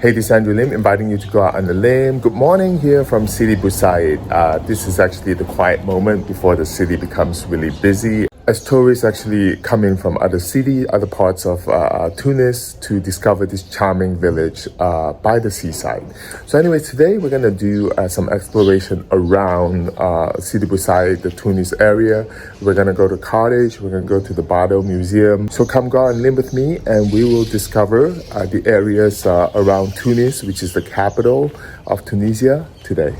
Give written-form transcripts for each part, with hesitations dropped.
Hey, this is Andrew Lim, inviting you to go out on the limb. Good morning here from Sidi Bou Said. This is actually the quiet moment before the city becomes really busy. As tourists actually come in from other cities, other parts of Tunis to discover this charming village by the seaside. So anyway, today we're going to do some exploration around Sidi Bou Said, the Tunis area. We're going to go to Carthage, we're going to go to the Bardo Museum. So come go out and live with me and we will discover the areas around Tunis, which is the capital of Tunisia today.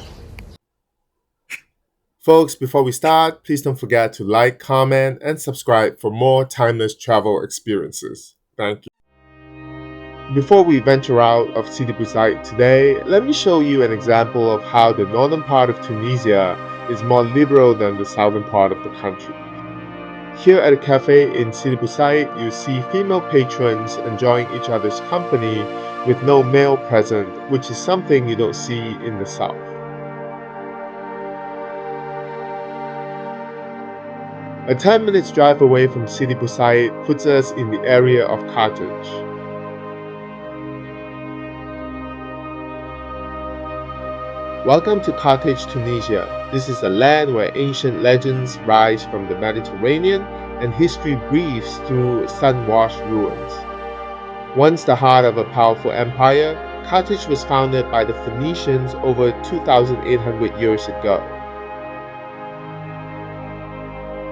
Folks, before we start, please don't forget to like, comment, and subscribe for more timeless travel experiences. Thank you. Before we venture out of Sidi Bou Said today, let me show you an example of how the northern part of Tunisia is more liberal than the southern part of the country. Here at a cafe in Sidi Bou Said, you see female patrons enjoying each other's company with no male present, which is something you don't see in the south. A 10 minutes drive away from Sidi Bou Said puts us in the area of Carthage. Welcome to Carthage, Tunisia. This is a land where ancient legends rise from the Mediterranean and history breathes through sun-washed ruins. Once the heart of a powerful empire, Carthage was founded by the Phoenicians over 2,800 years ago.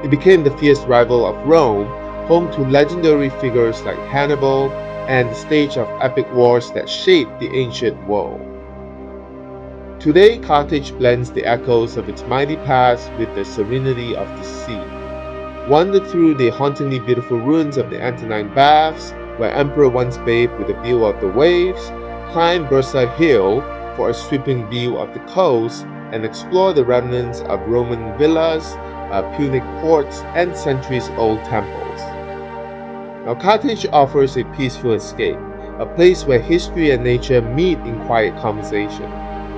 It became the fierce rival of Rome, home to legendary figures like Hannibal, and the stage of epic wars that shaped the ancient world. Today, Carthage blends the echoes of its mighty past with the serenity of the sea. Wander through the hauntingly beautiful ruins of the Antonine Baths, where Emperor once bathed with a view of the waves, climb Byrsa Hill for a sweeping view of the coast, and explore the remnants of Roman villas, Punic ports, and centuries-old temples. Now, Carthage offers a peaceful escape, a place where history and nature meet in quiet conversation.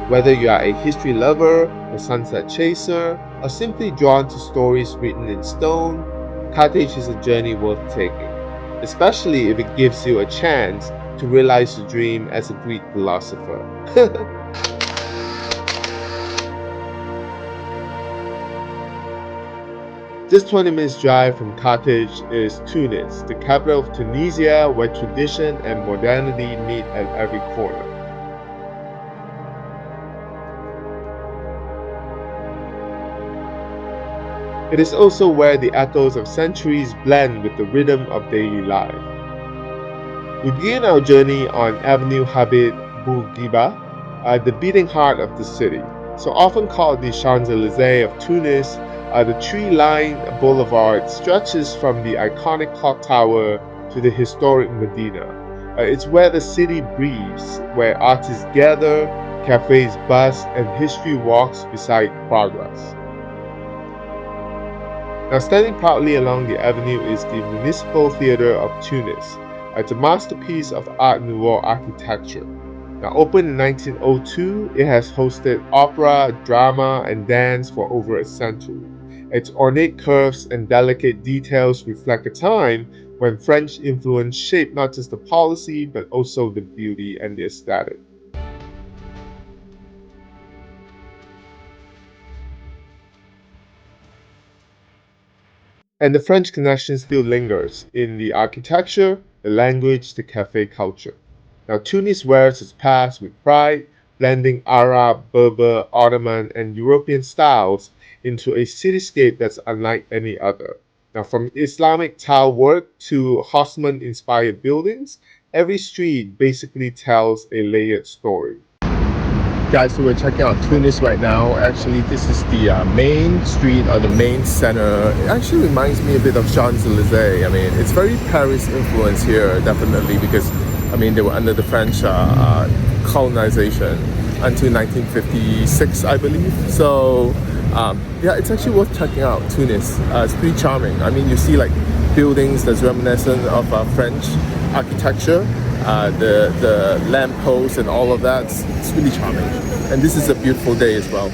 Whether you are a history lover, a sunset chaser, or simply drawn to stories written in stone, Carthage is a journey worth taking, especially if it gives you a chance to realize your dream as a Greek philosopher. Just 20 minutes drive from Carthage is Tunis, the capital of Tunisia, where tradition and modernity meet at every corner. It is also where the echoes of centuries blend with the rhythm of daily life. We begin our journey on Avenue Habib Bourguiba, the beating heart of the city. So often called the Champs-Élysées of Tunis, the tree-lined boulevard stretches from the iconic clock tower to the historic Medina. It's where the city breathes, where artists gather, cafes buzz, and history walks beside progress. Now, standing proudly along the avenue is the Municipal Theater of Tunis. It's a masterpiece of Art Nouveau architecture. Now, opened in 1902, it has hosted opera, drama, and dance for over a century. Its ornate curves and delicate details reflect a time when French influence shaped not just the policy, but also the beauty and the aesthetic. And the French connection still lingers in the architecture, the language, the cafe culture. Now, Tunis wears its past with pride, blending Arab, Berber, Ottoman, and European styles into a cityscape that's unlike any other. Now, from Islamic tile work to Haussmann-inspired buildings, every street basically tells a layered story. Guys, so we're checking out Tunis right now. Actually, this is the main street or the main center. It actually reminds me a bit of Champs-Élysées. I mean, it's very Paris influence here, definitely, because I mean, they were under the French colonization until 1956, I believe. So, yeah, it's actually worth checking out Tunis. It's pretty charming. I mean, you see like buildings that's reminiscent of French architecture. The lampposts and all of that, it's really charming. And this is a beautiful day as well.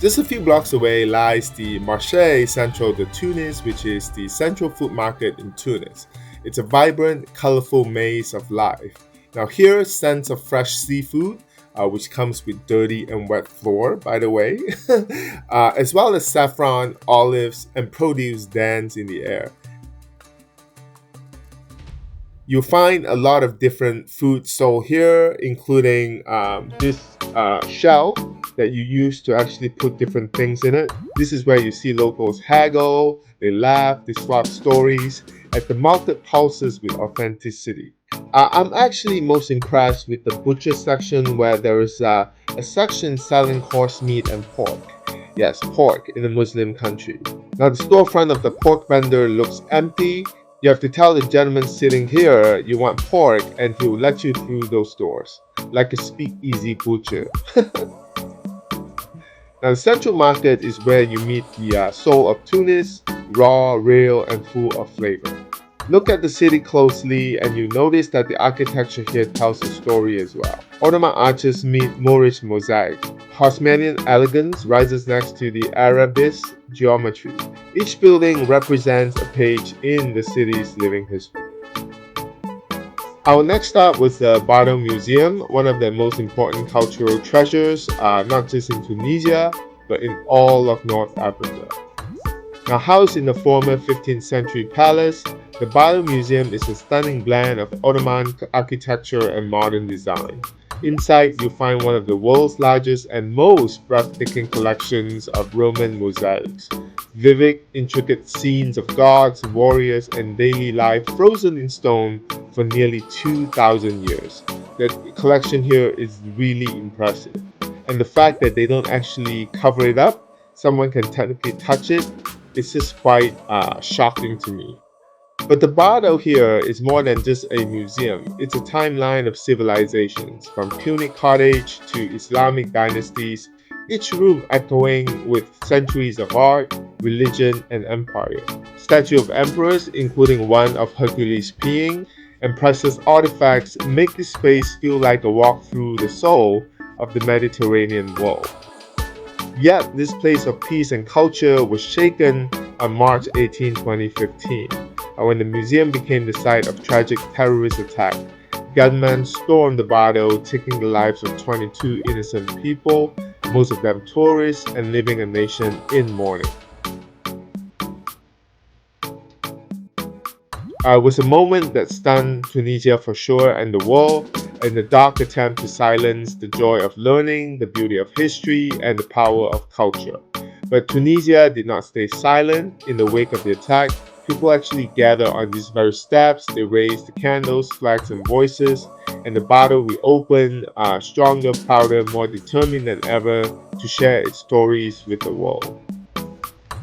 Just a few blocks away lies the Marché Central de Tunis, which is the central food market in Tunis. It's a vibrant, colorful maze of life. Now here, scents of fresh seafood, which comes with dirty and wet floor, by the way, as well as saffron, olives, and produce dance in the air. You'll find a lot of different food sold here, including this shell that you use to actually put different things in it. This is where you see locals haggle, they laugh, they swap stories, as the market pulses with authenticity. I'm actually most impressed with the butcher section where there is a section selling horse meat and pork. Yes, pork in a Muslim country. Now, the storefront of the pork vendor looks empty. You have to tell the gentleman sitting here you want pork, and he will let you through those doors, like a speakeasy butcher. Now, the Central Market is where you meet the soul of Tunis, raw, real, and full of flavor. Look at the city closely and you notice that the architecture here tells a story as well. Ottoman arches meet Moorish mosaic. Haussmannian elegance rises next to the Arabesque geometry. Each building represents a page in the city's living history. Our next stop was the Bardo Museum, one of the most important cultural treasures, not just in Tunisia, but in all of North Africa. Now, housed in the former 15th century palace, the Bardo Museum is a stunning blend of Ottoman architecture and modern design. Inside, you'll find one of the world's largest and most breathtaking collections of Roman mosaics. Vivid, intricate scenes of gods, warriors, and daily life frozen in stone for nearly 2,000 years. The collection here is really impressive. And the fact that they don't actually cover it up, someone can technically touch it, it's just quite shocking to me. But the Bardo here is more than just a museum. It's a timeline of civilizations, from Punic Carthage to Islamic dynasties, each room echoing with centuries of art, religion, and empire. Statue of emperors, including one of Hercules peeing, and precious artifacts make this space feel like a walk through the soul of the Mediterranean world. Yet, this place of peace and culture was shaken on March 18, 2015, when the museum became the site of tragic terrorist attack. Gunmen stormed the Bardo, taking the lives of 22 innocent people, most of them tourists and leaving a nation in mourning. It was a moment that stunned Tunisia for sure and the world, in a dark attempt to silence the joy of learning, the beauty of history, and the power of culture. But Tunisia did not stay silent. In the wake of the attack, people actually gathered on these very steps. They raised the candles, flags, and voices, and the Bardo reopened, stronger, prouder, more determined than ever to share its stories with the world.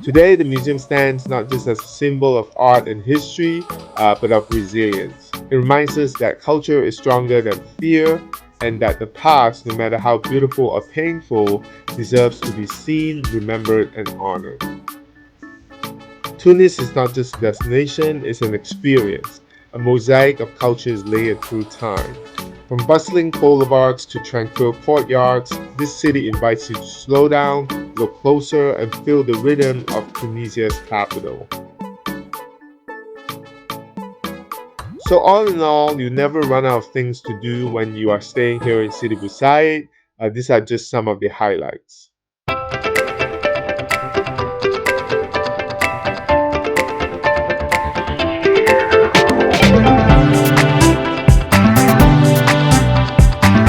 Today, the museum stands not just as a symbol of art and history, but of resilience. It reminds us that culture is stronger than fear, and that the past, no matter how beautiful or painful, deserves to be seen, remembered, and honored. Tunis is not just a destination, it's an experience, a mosaic of cultures layered through time. From bustling boulevards to tranquil courtyards, this city invites you to slow down, look closer, and feel the rhythm of Tunisia's capital. So all in all, you never run out of things to do when you are staying here in Sidi Bou Said. These are just some of the highlights.